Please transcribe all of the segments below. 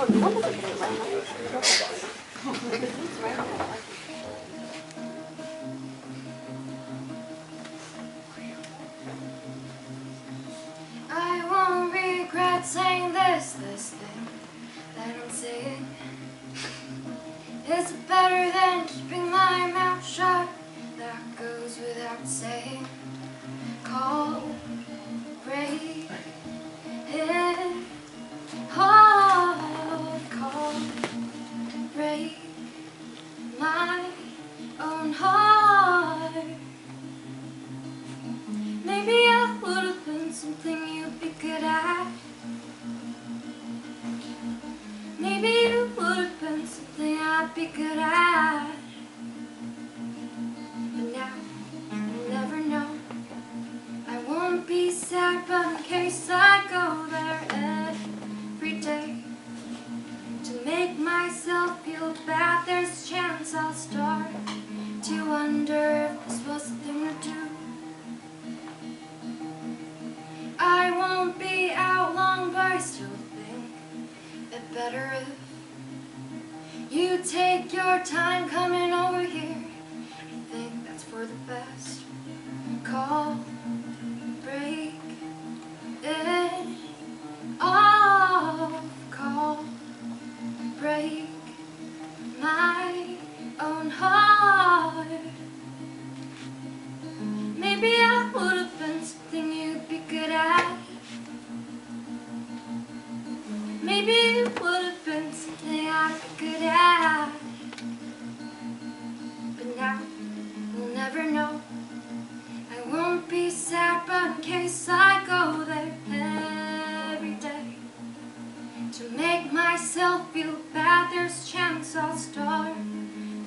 I won't regret saying this thing that I'm saying. It's better than keeping my mouth shut. That goes without saying. Call, break it off. Call, break my own heart. Maybe I would have been something you'd be good at. Maybe you would have been something I'd be good at. But now, you'll never know. I won't be sad, but in case I go there every day to make myself feel bad, there's a chance I'll start to wonder if this was the thing to do. I won't be out long, but I still think it better if you take your time coming over here. I think that's for the best. Call, break it off. Call, break my own heart. Maybe I would have been something you'd be good at. Maybe it would have been something I'd be good at. But now, we'll never know. I won't be sad, but in case I go there every day to make myself feel bad, there's a chance I'll start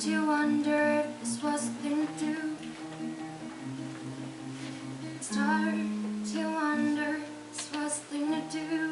to wonder if this was the thing to do. Start to wonder if this was the thing to do.